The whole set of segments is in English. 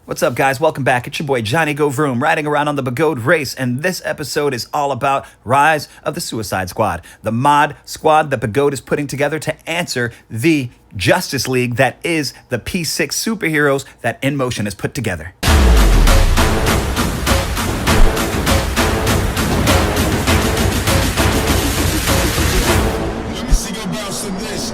What's up, guys? Welcome back. It's your boy Johnny Go Vroom, riding around on the Begode race, and this episode is all about Rise of the Suicide Squad, the mod squad that Begode is putting together to answer the Justice League that is the P6 superheroes that InMotion has put together. Let me see your bounce in this.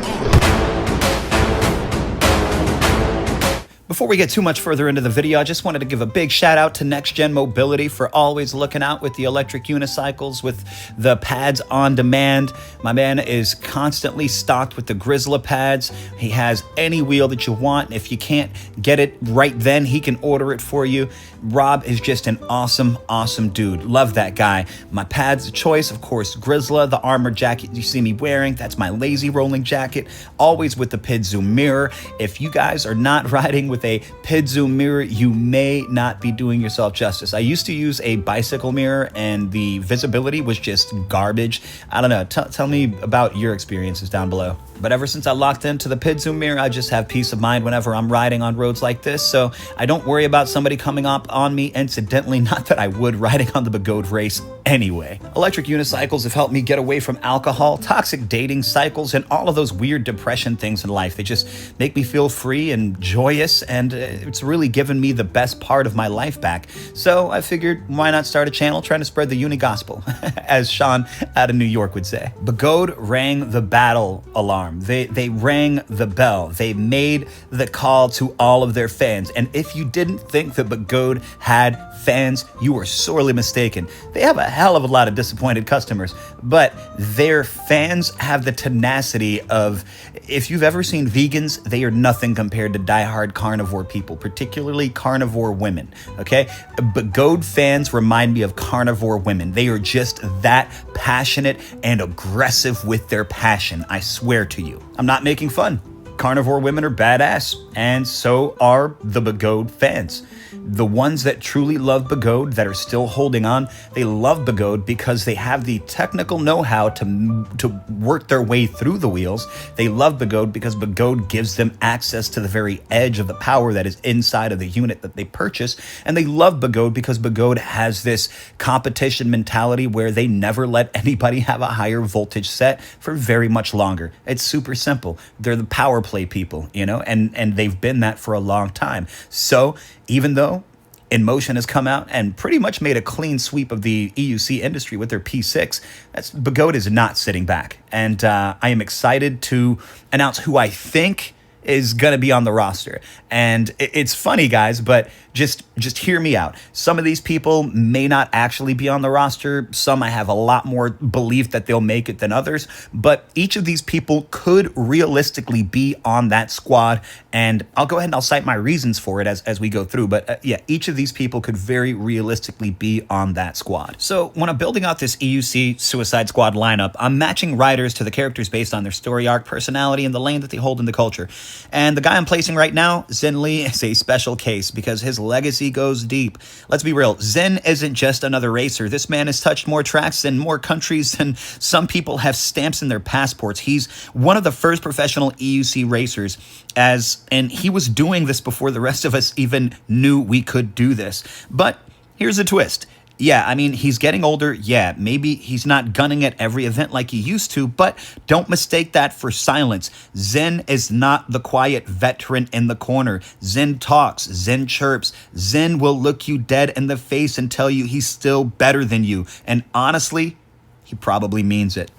Before we get too much further into the video, I just wanted to give a big shout out to NextGen Mobility for always looking out with the electric unicycles, with the pads on demand. My man is constantly stocked with the Grizzla pads. He has any wheel that you want. If you can't get it right then, he can order it for you. Rob is just an awesome dude. Love that guy. My pads of choice, of course, Grizzla, the armor jacket you see me wearing. That's my LazyRolling jacket, always with the PID zoom mirror. If you guys are not riding with a PID zoom mirror, you may not be doing yourself justice. I used to use a bicycle mirror and the visibility was just garbage. I don't know. Tell me about your experiences down below. But ever since I locked into the PID zoom mirror, I just have peace of mind whenever I'm riding on roads like this. So I don't worry about somebody coming up on me. Incidentally, not that I would riding on the Begode race anyway. Electric unicycles have helped me get away from alcohol, toxic dating cycles, and all of those weird depression things in life. They just make me feel free and joyous, and it's really given me the best part of my life back. So I figured, why not start a channel trying to spread the uni gospel, as Sean out of New York would say. Begode rang the battle alarm. They rang the bell. They made the call to all of their fans. And if you didn't think that Begode had fans, you were sorely mistaken. They have a hell of a lot of disappointed customers, but their fans have the tenacity of, if you've ever seen vegans, they are nothing compared to diehard carnivore people, particularly carnivore women, okay? Begode fans remind me of carnivore women. They are just that passionate and aggressive with their passion, I swear to you. I'm not making fun. Carnivore women are badass, and so are the Begode fans. The ones that truly love Begode, that are still holding on, they love Begode because they have the technical know-how to work their way through the wheels. They love Begode because Begode gives them access to the very edge of the power that is inside of the unit that they purchase. And they love Begode because Begode has this competition mentality where they never let anybody have a higher voltage set for very much longer. It's super simple. They're the power play people, you know, and they've been that for a long time. So even though InMotion has come out and pretty much made a clean sweep of the EUC industry with their P6, Begode is not sitting back. And I am excited to announce who I think is going to be on the roster. And it's funny, guys, but just hear me out. Some of these people may not actually be on the roster. Some I have a lot more belief that they'll make it than others. But each of these people could realistically be on that squad. And I'll go ahead and I'll cite my reasons for it as we go through. But yeah, each of these people could very realistically be on that squad. So when I'm building out this EUC Suicide Squad lineup, I'm matching riders to the characters based on their story arc, personality, and the lane that they hold in the culture. And the guy I'm placing right now, Zen Lee, is a special case because his legacy goes deep. Let's be real, Zen isn't just another racer. This man has touched more tracks in more countries than some people have stamps in their passports. He's one of the first professional EUC racers, and he was doing this before the rest of us even knew we could do this. But here's the twist. Yeah, I mean, he's getting older. Yeah, maybe he's not gunning at every event like he used to, but don't mistake that for silence. Zen is not the quiet veteran in the corner. Zen talks, Zen chirps. Zen will look you dead in the face and tell you he's still better than you. And honestly, he probably means it.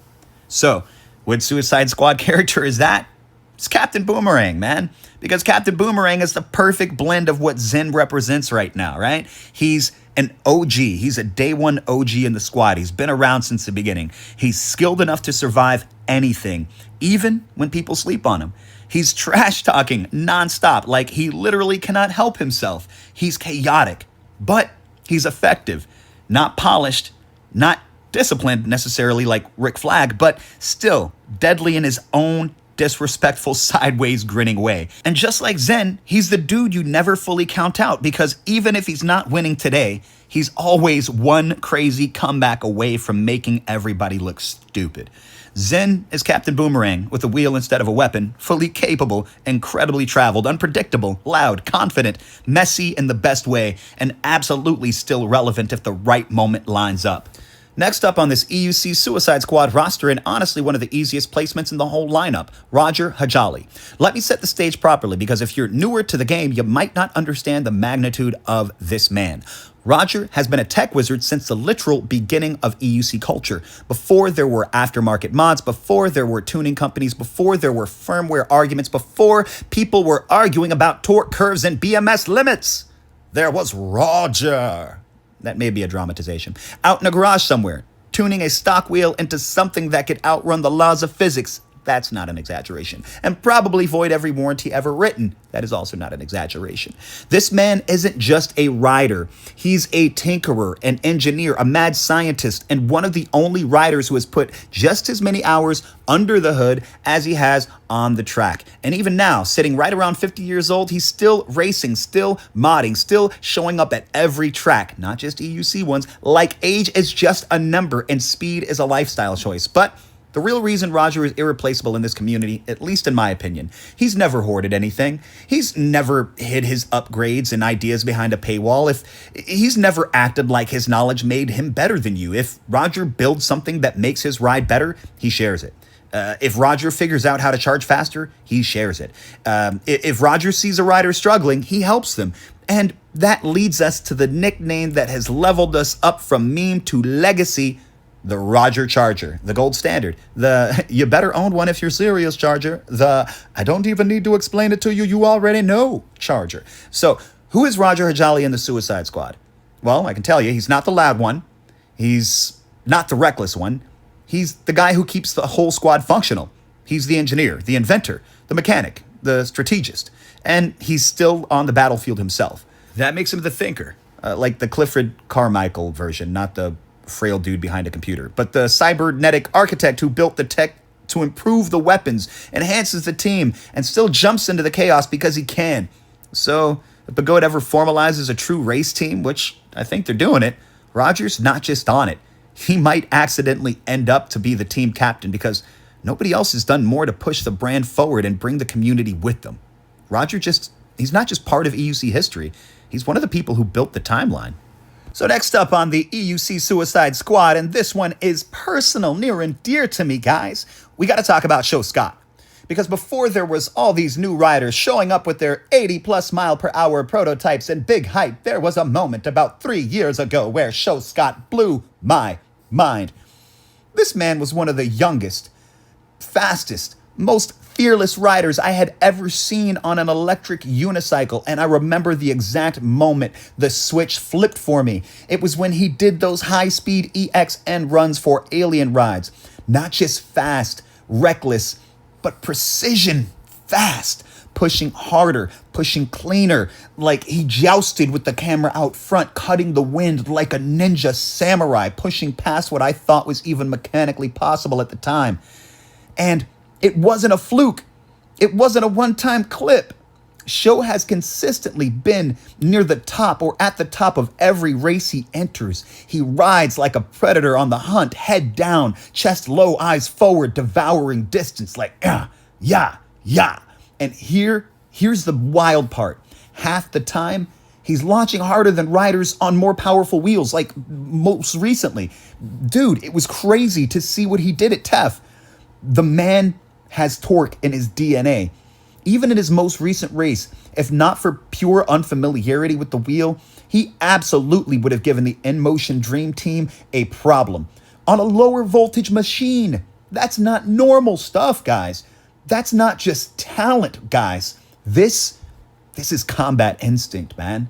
So, what Suicide Squad character is that? It's Captain Boomerang, man. Because Captain Boomerang is the perfect blend of what Zen represents right now, right? He's an OG. He's a day one OG in the squad. He's been around since the beginning. He's skilled enough to survive anything, even when people sleep on him. He's trash talking nonstop, like he literally cannot help himself. He's chaotic, but he's effective, not polished, not disciplined necessarily like Rick Flag, but still deadly in his own disrespectful, sideways grinning way. And just like Zen, he's the dude you never fully count out, because even if he's not winning today, he's always one crazy comeback away from making everybody look stupid. Zen is Captain Boomerang with a wheel instead of a weapon, fully capable, incredibly traveled, unpredictable, loud, confident, messy in the best way, and absolutely still relevant if the right moment lines up. Next up on this EUC Suicide Squad roster, and honestly one of the easiest placements in the whole lineup, Roger Hajali. Let me set the stage properly, because if you're newer to the game, you might not understand the magnitude of this man. Roger has been a tech wizard since the literal beginning of EUC culture. Before there were aftermarket mods, before there were tuning companies, before there were firmware arguments, before people were arguing about torque curves and BMS limits, there was Roger. That may be a dramatization. Out in a garage somewhere, tuning a stock wheel into something that could outrun the laws of physics. That's not an exaggeration. And probably void every warranty ever written. That is also not an exaggeration. This man isn't just a rider. He's a tinkerer, an engineer, a mad scientist, and one of the only riders who has put just as many hours under the hood as he has on the track. And even now, sitting right around 50 years old, he's still racing, still modding, still showing up at every track, not just EUC ones. Like age is just a number and speed is a lifestyle choice. But the real reason Roger is irreplaceable in this community, at least in my opinion, he's never hoarded anything. He's never hid his upgrades and ideas behind a paywall. He's never acted like his knowledge made him better than you. If Roger builds something that makes his ride better, he shares it. If Roger figures out how to charge faster, he shares it. If Roger sees a rider struggling, he helps them. And that leads us to the nickname that has leveled us up from meme to legacy, the Roger Charger, the gold standard, the you better own one if you're serious Charger, the I don't even need to explain it to you, you already know Charger. So who is Roger Hajali in the Suicide Squad? Well, I can tell you, he's not the loud one. He's not the reckless one. He's the guy who keeps the whole squad functional. He's the engineer, the inventor, the mechanic, the strategist, and he's still on the battlefield himself. That makes him the thinker, like the Clifford Carmichael version, not the frail dude behind a computer, but the cybernetic architect who built the tech to improve the weapons, enhances the team, and still jumps into the chaos because he can. So if Pagoda ever formalizes a true race team, which I think they're doing it, Roger's not just on it. He might accidentally end up to be the team captain because nobody else has done more to push the brand forward and bring the community with them. Roger he's not just part of EUC history, he's one of the people who built the timeline. So next up on the EUC Suicide Squad, and this one is personal, near and dear to me, guys, we got to talk about Show Scott. Because before there was all these new riders showing up with their 80+ mile per hour prototypes and big hype, there was a moment about 3 years ago where Show Scott blew my mind. This man was one of the youngest, fastest, most fearless riders I had ever seen on an electric unicycle, and I remember the exact moment the switch flipped for me. It was when he did those high-speed EXN runs for alien rides. Not just fast, reckless, but precision fast, pushing harder, pushing cleaner, like he jousted with the camera out front, cutting the wind like a ninja samurai, pushing past what I thought was even mechanically possible at the time. And it wasn't a fluke. It wasn't a one-time clip. Show has consistently been near the top or at the top of every race he enters. He rides like a predator on the hunt, head down, chest low, eyes forward, devouring distance like, yeah. And here's the wild part. Half the time, he's launching harder than riders on more powerful wheels, like most recently. Dude, it was crazy to see what he did at TEF. The man has torque in his DNA. Even in his most recent race, if not for pure unfamiliarity with the wheel, he absolutely would have given the InMotion Dream Team a problem. On a lower voltage machine. That's not normal stuff, guys. That's not just talent, guys. This is combat instinct, man.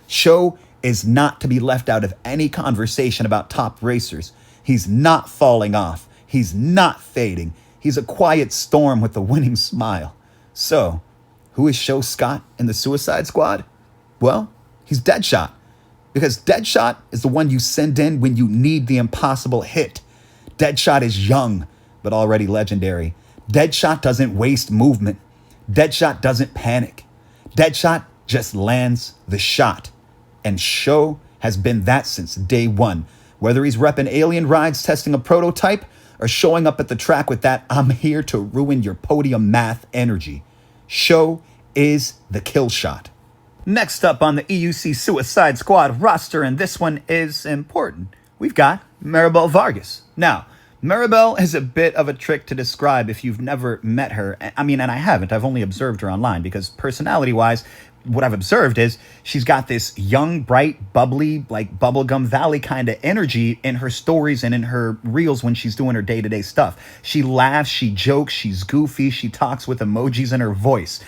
Show is not to be left out of any conversation about top racers. He's not falling off. He's not fading. He's a quiet storm with a winning smile. So, who is Show Scott in the Suicide Squad? Well, he's Deadshot. Because Deadshot is the one you send in when you need the impossible hit. Deadshot is young, but already legendary. Deadshot doesn't waste movement. Deadshot doesn't panic. Deadshot just lands the shot. And Show has been that since day one. Whether he's repping alien rides testing a prototype or showing up at the track with that "I'm here to ruin your podium math" energy, Show is the kill shot. Next up on the EUC Suicide Squad roster, and this one is important, we've got Maribel Vargas. Now, Maribel is a bit of a trick to describe if you've never met her. I mean, and I haven't. I've only observed her online because personality-wise, what I've observed is she's got this young, bright, bubbly, like Bubblegum Valley kind of energy in her stories and in her reels when she's doing her day-to-day stuff. She laughs, she jokes, she's goofy, she talks with emojis in her voice.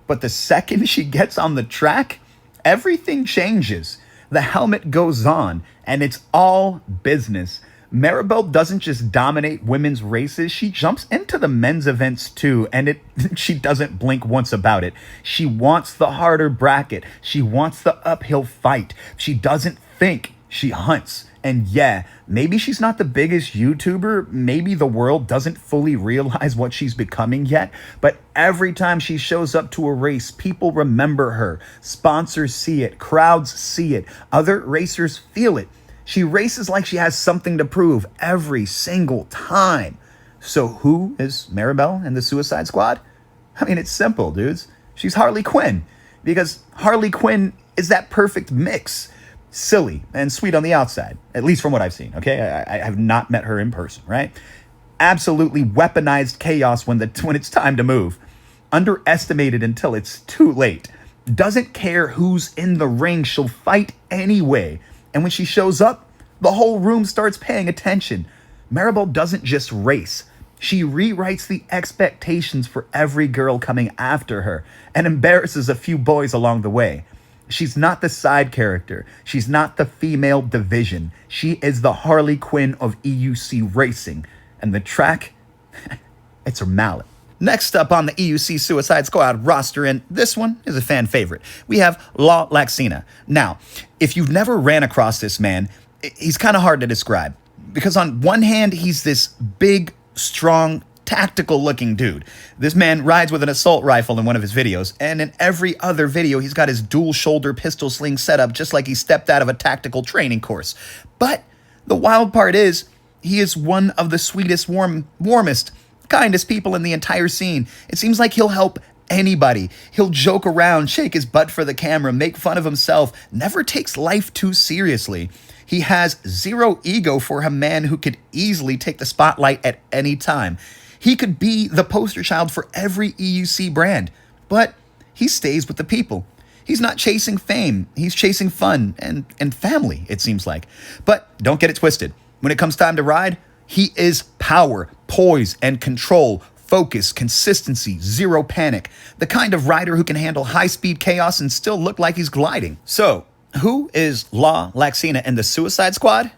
But the second she gets on the track, everything changes. The helmet goes on, and it's all business. Maribel doesn't just dominate women's races, she jumps into the men's events too, and she doesn't blink once about it. She wants the harder bracket. She wants the uphill fight. She doesn't think, she hunts. And yeah, maybe she's not the biggest YouTuber, maybe the world doesn't fully realize what she's becoming yet, but every time she shows up to a race, people remember her. Sponsors see it, crowds see it, other racers feel it. She races like she has something to prove every single time. So who is Maribel in the Suicide Squad? I mean, it's simple, dudes. She's Harley Quinn, because Harley Quinn is that perfect mix. Silly and sweet on the outside, at least from what I've seen, okay? I have not met her in person, right? Absolutely weaponized chaos when it's time to move. Underestimated until it's too late. Doesn't care who's in the ring, she'll fight anyway. And when she shows up, the whole room starts paying attention. Maribel doesn't just race. She rewrites the expectations for every girl coming after her and embarrasses a few boys along the way. She's not the side character. She's not the female division. She is the Harley Quinn of EUC racing. And the track, it's her mallet. Next up on the EUC Suicide Squad roster, and this one is a fan favorite, we have La Laxina. Now, if you've never ran across this man, he's kind of hard to describe. Because on one hand, he's this big, strong, tactical-looking dude. This man rides with an assault rifle in one of his videos, and in every other video, he's got his dual-shoulder pistol sling setup just like he stepped out of a tactical training course. But the wild part is, he is one of the sweetest, warmest, kindest people in the entire scene. It seems like he'll help anybody. He'll joke around, shake his butt for the camera, make fun of himself, never takes life too seriously. He has zero ego for a man who could easily take the spotlight at any time. He could be the poster child for every EUC brand, but he stays with the people. He's not chasing fame. He's chasing fun and family, it seems like. But don't get it twisted. When it comes time to ride, he is power, poise, and control, focus, consistency, zero panic. The kind of rider who can handle high-speed chaos and still look like he's gliding. So, who is La Laxina in the Suicide Squad?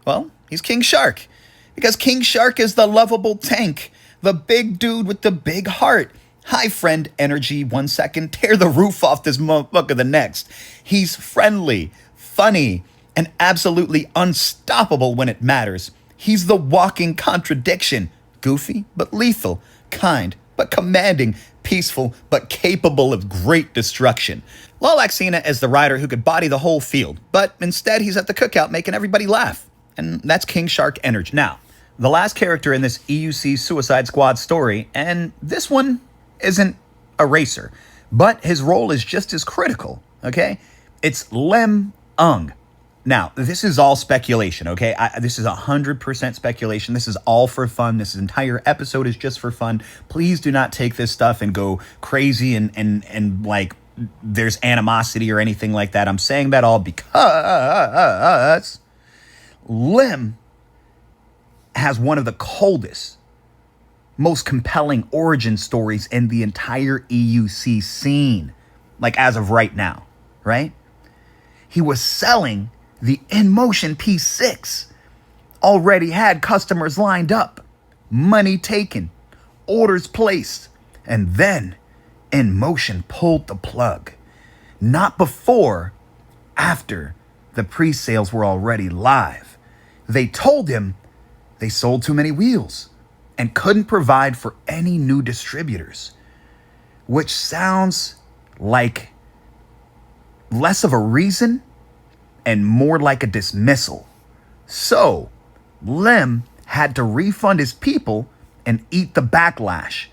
Well, he's King Shark. Because King Shark is the lovable tank, the big dude with the big heart. Hi, friend energy, 1 second, tear the roof off this motherfucker the next. He's friendly, funny, and absolutely unstoppable when it matters. He's the walking contradiction. Goofy, but lethal. Kind, but commanding. Peaceful, but capable of great destruction. La Laxina is the rider who could body the whole field, but instead he's at the cookout making everybody laugh. And that's King Shark energy. Now, the last character in this EUC Suicide Squad story, and this one isn't a racer, but his role is just as critical, okay? It's Lem Ung. Now, this is all speculation, okay? This is 100% speculation. This is all for fun. This entire episode is just for fun. Please do not take this stuff and go crazy and like there's animosity or anything like that. I'm saying that all because Lem has one of the coldest, most compelling origin stories in the entire EUC scene, like as of right now, right? He was selling the InMotion P6, already had customers lined up, money taken, orders placed, and then InMotion pulled the plug. Not before, after the pre-sales were already live. They told him they sold too many wheels. and couldn't provide for any new distributors, which sounds like less of a reason and more like a dismissal. So Lim had to refund his people and eat the backlash,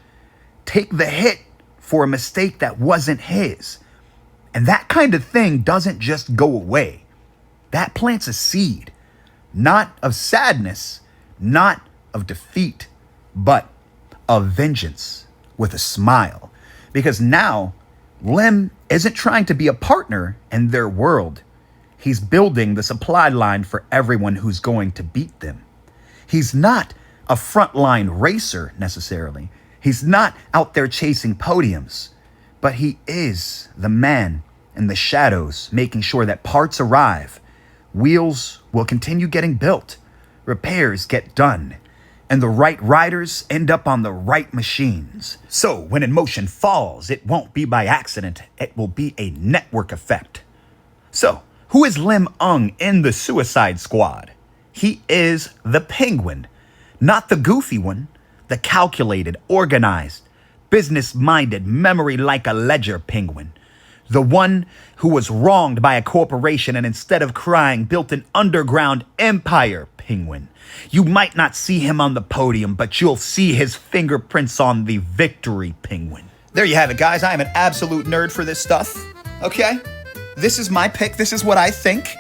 take the hit for a mistake that wasn't his. And that kind of thing doesn't just go away. That plants a seed, not of sadness, not of defeat, but of vengeance with a smile. Because now Lim isn't trying to be a partner in their world. He's building the supply line for everyone who's going to beat them. He's not a frontline racer necessarily. He's not out there chasing podiums, but he is the man in the shadows, making sure that parts arrive, wheels will continue getting built, repairs get done, and the right riders end up on the right machines. So when emotion falls, it won't be by accident. It will be a network effect. So who is Lim Ung in the Suicide Squad? He is the Penguin, not the goofy one, the calculated, organized, business-minded, memory like a ledger Penguin. The one who was wronged by a corporation and instead of crying built an underground empire Penguin. You might not see him on the podium, but you'll see his fingerprints on the victory Penguin. There you have it, guys. I am an absolute nerd for this stuff, okay? This is my pick. This is what I think.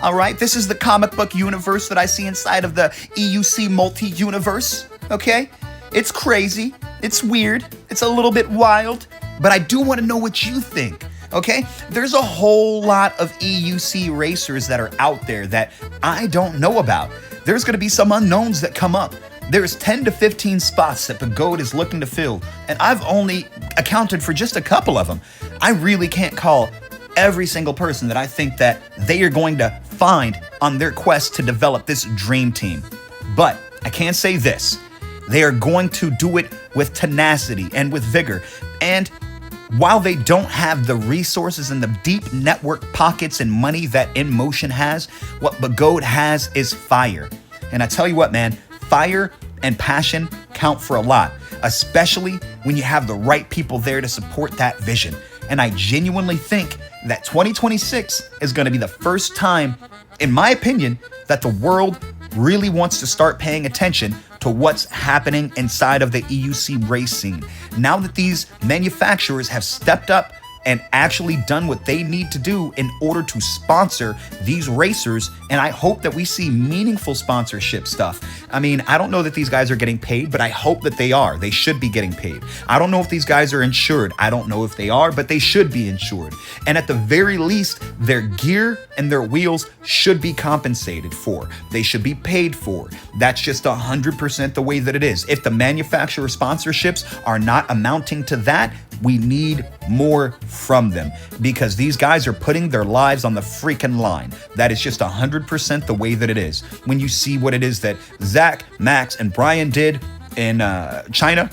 All right, this is the comic book universe that I see inside of the EUC multi-universe, okay? It's crazy, it's weird, it's a little bit wild, but I do want to know what you think, okay? There's a whole lot of EUC racers that are out there that I don't know about. There's going to be some unknowns that come up. There's 10 to 15 spots that the GOAT is looking to fill, and I've only accounted for just a couple of them. I really can't call every single person that I think that they are going to find on their quest to develop this dream team. But I can say this, they are going to do it with tenacity and with vigor. And while they don't have the resources and the deep network pockets and money that InMotion has, what the GOAT has is fire. And I tell you what, man, fire and passion count for a lot, especially when you have the right people there to support that vision. And I genuinely think that 2026 is going to be the first time, in my opinion, that the world really wants to start paying attention to what's happening inside of the EUC race scene. Now that these manufacturers have stepped up and actually done what they need to do in order to sponsor these racers, and I hope that we see meaningful sponsorship stuff. I mean, I don't know that these guys are getting paid, but I hope that they are. They should be getting paid. I don't know if these guys are insured. I don't know if they are, but they should be insured. And at the very least, their gear and their wheels should be compensated for. They should be paid for. That's just 100% the way that it is. If the manufacturer sponsorships are not amounting to that, we need more from them, because these guys are putting their lives on the freaking line. That is just 100% the way that it is. When you see what it is that Zach, Max, and Brian did in China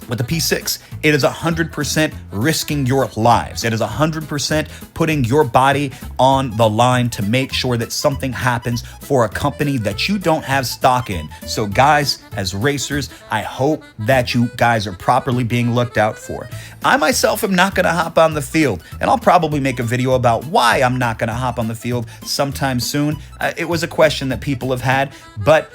with the P6, it is 100% risking your lives. It is 100% putting your body on the line to make sure that something happens for a company that you don't have stock in. So guys, as racers, I hope that you guys are properly being looked out for. I myself am not going to hop on the field, and I'll probably make a video about why I'm not going to hop on the field sometime soon. It was a question that people have had, but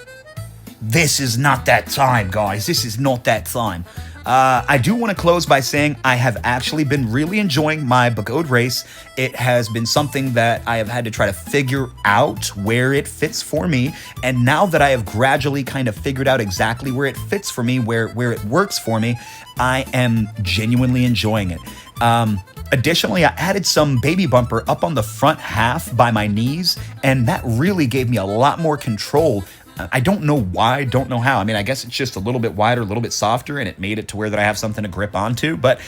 this is not that time, guys. This is not that time. I do want to close by saying I have actually been really enjoying my Begode race. It has been something that I have had to try to figure out where it fits for me. And now that I have gradually kind of figured out exactly where it fits for me, where it works for me, I am genuinely enjoying it. Additionally, I added some baby bumper up on the front half by my knees, and that really gave me a lot more control. I don't know why, don't know how. I mean, I guess it's just a little bit wider, a little bit softer, and it made it to where that I have something to grip onto. But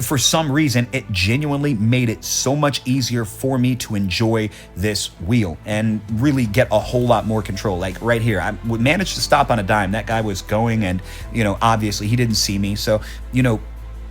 for some reason, it genuinely made it so much easier for me to enjoy this wheel and really get a whole lot more control. Like right here, I managed to stop on a dime. That guy was going, and, you know, obviously he didn't see me. So, you know,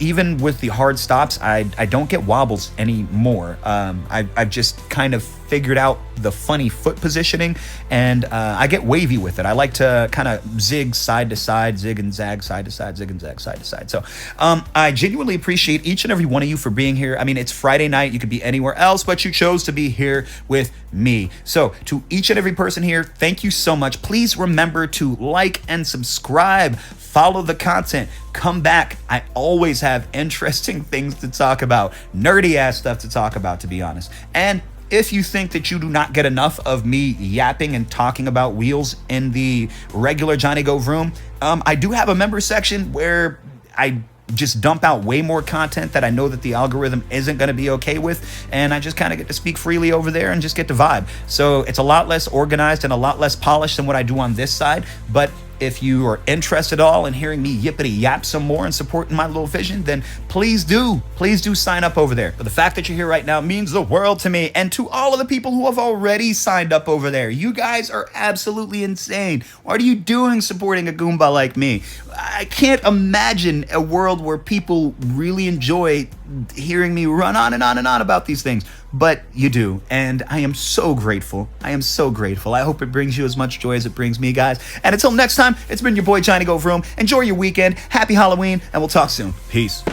even with the hard stops, I don't get wobbles anymore. I've just kind of figured out the funny foot positioning, and I get wavy with it. I like to kind of zig side to side, zig and zag side to side, zig and zag side to side. So I genuinely appreciate each and every one of you for being here. I mean, it's Friday night. You could be anywhere else, but you chose to be here with me. So to each and every person here, thank you so much. Please remember to like and subscribe. Follow the content. Come back. I always have interesting things to talk about. Nerdy ass stuff to talk about, to be honest. And if you think that you do not get enough of me yapping and talking about wheels in the regular Johnny Go Vroom, I do have a member section where I just dump out way more content that I know that the algorithm isn't going to be okay with, and I just kind of get to speak freely over there and just get to vibe. So it's a lot less organized and a lot less polished than what I do on this side, but if you are interested at all in hearing me yippity yap some more and supporting my little vision, then please do sign up over there. But the fact that you're here right now means the world to me, and to all of the people who have already signed up over there. You guys are absolutely insane. What are you doing supporting a Goomba like me? I can't imagine a world where people really enjoy hearing me run on and on and on about these things, but you do, and I am so grateful. I am so grateful. I hope it brings you as much joy as it brings me, guys. And until next time, it's been your boy Johnny Go Vroom. Enjoy your weekend. Happy Halloween, and we'll talk soon. Peace.